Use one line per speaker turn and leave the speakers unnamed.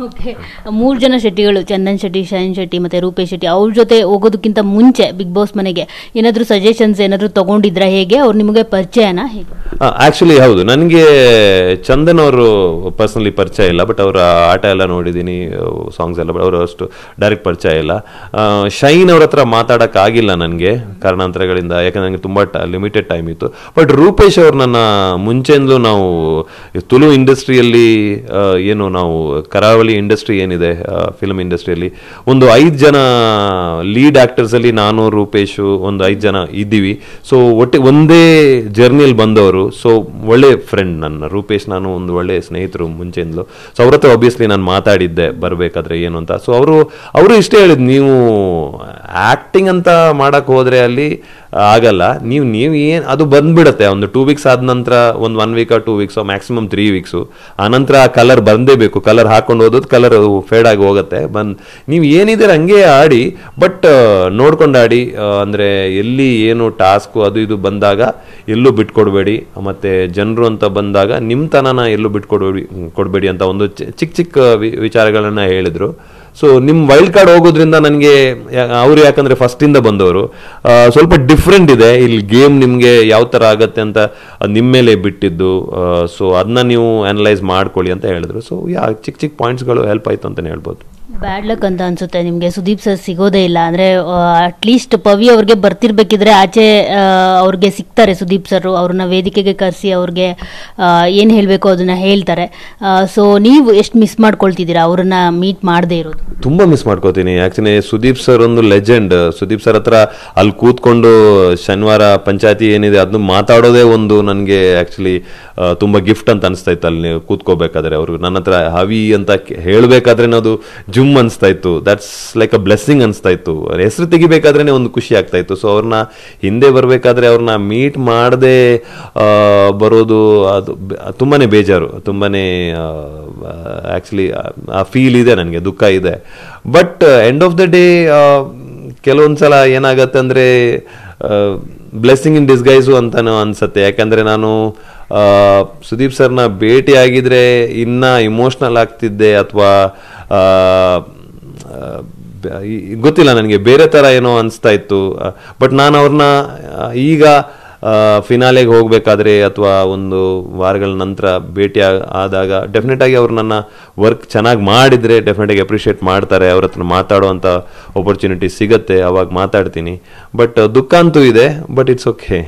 Okay, 3 ಜನ ಶೆಟ್ಟಿಗಳು, ಚಂದನ್ ಶೆಟ್ಟಿ, ಶಯನ್ ಶೆಟ್ಟಿ ಮತ್ತೆ ರೂಪೇಶ್ ಶೆಟ್ಟಿ, ಅವ್ರ ಜೊತೆ ಹೋಗೋದಕ್ಕಿಂತ ಮುಂಚೆ ಬಿಗ್ ಬಾಸ್ ಮನೆಗೆ ಏನಾದರೂ ಸಜೆಷನ್ಸ್ ಏನಾದರೂ ತಗೊಂಡಿದ್ರಾ? ಹೇಗೆ ಅವ್ರು ನಿಮಗೆ ಪರಿಚಯನಾ? ಹೇಗೆ?
ಆಕ್ಚುಲಿ ಹೌದು, ನನಗೆ ಚಂದನ್ ಅವರು ಪರ್ಸನಲಿ ಪರಿಚಯ ಇಲ್ಲ, ಬಟ್ ಅವರ ಆಟ ಎಲ್ಲ ನೋಡಿದ್ದೀನಿ, ಸಾಂಗ್ಸ್ ಎಲ್ಲ, ಬಟ್ ಅವರು ಅಷ್ಟು ಡೈರೆಕ್ಟ್ ಪರಿಚಯ ಇಲ್ಲ. ಶೈನ್ ಅವ್ರ ಹತ್ರ ಮಾತಾಡೋಕ್ಕಾಗಿಲ್ಲ ನನಗೆ ಕಾರಣಾಂತರಗಳಿಂದ, ಯಾಕಂದ್ರೆ ನನಗೆ ತುಂಬ ಲಿಮಿಟೆಡ್ ಟೈಮ್ ಇತ್ತು. ಬಟ್ ರೂಪೇಶ್ ಅವ್ರು ನನ್ನ ಮುಂಚೆಯಿಂದಲೂ ನಾವು ತುಳು ಇಂಡಸ್ಟ್ರಿಯಲ್ಲಿ ಏನು ನಾವು ಕರಾವಳಿ ಇಂಡಸ್ಟ್ರಿ ಏನಿದೆ ಫಿಲ್ಮ್ ಇಂಡಸ್ಟ್ರಿಯಲ್ಲಿ ಒಂದು 5 ಜನ ಲೀಡ್ ಆಕ್ಟರ್ಸ್ ಅಲ್ಲಿ ನಾನು ರೂಪೇಶು ಒಂದು 5 ಜನ ಇದ್ದೀವಿ. ಸೊ ಒಟ್ಟಿಗೆ ಒಂದೇ ಜರ್ನಿಯಲ್ಲಿ ಬಂದವರು. ಸೊ ಒಳ್ಳೆ ಫ್ರೆಂಡ್ ನನ್ನ ರೂಪೇಶ್, ನಾನು ಒಂದು ಒಳ್ಳೆ ಸ್ನೇಹಿತರು ಮುಂಚೆಯಿಂದಲೂ. ಸೊ ಅವ್ರ ಹತ್ರ ಆಬ್ವಿಯಸ್ಲಿ ನಾನು ಮಾತಾಡಿದ್ದೆ ಬರಬೇಕಾದ್ರೆ ಏನು ಅಂತ. ಸೊ ಅವರು ಇಷ್ಟೇ ಹೇಳಿದ್, ನೀವು ಆಕ್ಟಿಂಗ್ ಅಂತ ಮಾಡಕ್ ಹೋದ್ರೆ ಅಲ್ಲಿ ಆಗಲ್ಲ, ನೀವು ಏನು ಅದು ಬಂದ್ಬಿಡತ್ತೆ. ಒಂದು 2 ವೀಕ್ಸ್ ಆದ ನಂತರ ಒಂದು 1 ವೀಕ್ 2 ವೀಕ್ಸ್ ಮ್ಯಾಕ್ಸಿಮಮ್ 3 ವೀಕ್ಸು ಆನಂತರ ಆ ಕಲರ್ ಬಂದೇಬೇಕು. ಕಲರ್ ಹಾಕೊಂಡು ಹೋದದ್ದು ಕಲರ್ ಫೇಡ್ ಆಗಿ ಹೋಗುತ್ತೆ. ನೀವು ಏನಿದೆ ಹಂಗೆ ಆಡಿ, ಬಟ್ ನೋಡ್ಕೊಂಡು ಆಡಿ. ಅಂದರೆ ಎಲ್ಲಿ ಏನು ಟಾಸ್ಕು ಅದು ಇದು ಬಂದಾಗ ಎಲ್ಲೂ ಬಿಟ್ಕೊಡ್ಬೇಡಿ, ಮತ್ತೆ ಜನರು ಅಂತ ಬಂದಾಗ ನಿಮ್ಮತನನ ಎಲ್ಲೂ ಕೊಡಬೇಡಿ ಅಂತ ಒಂದು ಚಿಕ್ಕ ವಿಚಾರಗಳನ್ನ ಹೇಳಿದ್ರು. ಸೊ ನಿಮ್ಮ ವೈಲ್ಡ್ ಕಾರ್ಡ್ ಹೋಗೋದ್ರಿಂದ ನನಗೆ ಅವರು, ಯಾಕಂದ್ರೆ ಫಸ್ಟಿಂದ ಬಂದವರು, ಸ್ವಲ್ಪ ಡಿಫ್ರೆಂಟ್ ಇದೆ ಇಲ್ಲಿ ಗೇಮ್, ನಿಮಗೆ ಯಾವ ಥರ ಆಗತ್ತೆ ಅಂತ ನಿಮ್ಮ ಮೇಲೆ ಬಿಟ್ಟಿದ್ದು. ಸೊ ಅದನ್ನ ನೀವು ಅನಲೈಸ್ ಮಾಡ್ಕೊಳ್ಳಿ ಅಂತ ಹೇಳಿದ್ರು. ಸೊ ಚಿಕ್ಕ ಪಾಯಿಂಟ್ಸ್ಗಳು ಹೆಲ್ಪ್ ಆಯ್ತು ಅಂತಲೇ ಹೇಳ್ಬೋದು.
ಬ್ಯಾಡ್ ಲಕ್ ಅಂತ ಅನ್ಸುತ್ತೆ ನಿಮಗೆ, ಸುದೀಪ್ ಸರ್ ಸಿಗೋದೇ ಇಲ್ಲ. ಅಂದರೆ ಅಟ್ಲೀಸ್ಟ್ ಪವಿ ಅವ್ರಿಗೆ ಬರ್ತಿರ್ಬೇಕಿದ್ರೆ ಆಚೆ ಅವ್ರಿಗೆ ಸಿಗ್ತಾರೆ ಸುದೀಪ್ ಸರ್, ಅವ್ರನ್ನ ವೇದಿಕೆಗೆ ಕರೆಸಿ ಅವ್ರಿಗೆ ಏನು ಹೇಳಬೇಕು ಅದನ್ನ ಹೇಳ್ತಾರೆ. ಸೊ ನೀವು ಎಷ್ಟು ಮಿಸ್ ಮಾಡ್ಕೊಳ್ತಿದ್ದೀರಾ ಅವ್ರನ್ನ ಮೀಟ್ ಮಾಡದೇ ಇರೋದು?
ತುಂಬ ಮಿಸ್ ಮಾಡ್ಕೋತೀನಿ. ಆ್ಯಕ್ಚುಲಿ ಸುದೀಪ್ ಸರ್ ಒಂದು ಲೆಜೆಂಡ್. ಸುದೀಪ್ ಸರ್ ಹತ್ರ ಅಲ್ಲಿ ಕೂತ್ಕೊಂಡು ಶನಿವಾರ ಪಂಚಾಯತಿ ಏನಿದೆ ಅದನ್ನು ಮಾತಾಡೋದೇ ಒಂದು ನನಗೆ ಆ್ಯಕ್ಚುಲಿ ತುಂಬ ಗಿಫ್ಟ್ ಅಂತ ಅನಿಸ್ತಾ ಇತ್ತು. ಅಲ್ಲಿ ಕೂತ್ಕೋಬೇಕಾದ್ರೆ ಅವರು ನನ್ನ ಹತ್ರ ಹವಿ ಅಂತ ಹೇಳಬೇಕಾದ್ರೆ ಅದು ಜುಮ್ ಅನಿಸ್ತಾ ಇತ್ತು. ದಟ್ಸ್ ಲೈಕ್ ಅ ಬ್ಲೆಸ್ಸಿಂಗ್ ಅನಿಸ್ತಾ ಇತ್ತು. ಹೆಸರು ತೆಗಿಬೇಕಾದ್ರೇನೆ ಒಂದು ಖುಷಿ ಆಗ್ತಾ ಇತ್ತು. ಸೊ ಅವ್ರನ್ನ ಹಿಂದೆ ಬರಬೇಕಾದ್ರೆ ಅವ್ರನ್ನ ಮೀಟ್ ಮಾಡದೆ ಬರೋದು ಅದು ತುಂಬಾನೇ ಬೇಜಾರು, ತುಂಬಾನೇ ಆ್ಯಕ್ಚುಲಿ ಆ ಫೀಲ್ ಇದೆ ನನಗೆ, ದುಃಖ ಇದೆ. But end of the day ಕೆಲವೊಂದ್ಸಲ ಏನಾಗತ್ತೆ ಅಂದರೆ ಬ್ಲೆಸ್ಸಿಂಗ್ ಇನ್ ಡಿಸ್ಗೈಸು ಅಂತಾನು ಅನ್ಸತ್ತೆ. ಯಾಕಂದರೆ ನಾನು ಸುದೀಪ್ ಸರ್ನ ಭೇಟಿ ಆಗಿದ್ರೆ ಇನ್ನೂ ಇಮೋಷ್ನಲ್ ಆಗ್ತಿದ್ದೆ, ಅಥವಾ ಗೊತ್ತಿಲ್ಲ ನನಗೆ ಬೇರೆ ಥರ ಏನೋ ಅನಿಸ್ತಾ ಇತ್ತು. ಬಟ್ ನಾನು ಅವ್ರನ್ನ ಈಗ ಫಿನಾಲೆಗೆ ಹೋಗಬೇಕಾದ್ರೆ ಅಥವಾ ಒಂದು ವಾರಗಳ ನಂತರ ಭೇಟಿ ಆದಾಗ ಡೆಫಿನೆಟ್ ಆಗಿ ಅವ್ರು ನನ್ನ ವರ್ಕ್ ಚೆನ್ನಾಗಿ ಮಾಡಿದರೆ ಡೆಫಿನೆಟಾಗಿ ಅಪ್ರಿಷಿಯೇಟ್ ಮಾಡ್ತಾರೆ. ಅವ್ರ ಹತ್ರ ಮಾತಾಡೋವಂಥ ಆಪರ್ಚುನಿಟಿ ಸಿಗುತ್ತೆ, ಅವಾಗ ಮಾತಾಡ್ತೀನಿ. ಬಟ್ ದುಃಖ ಅಂತೂ ಇದೆ, ಬಟ್ ಇಟ್ಸ್ ಓಕೆ.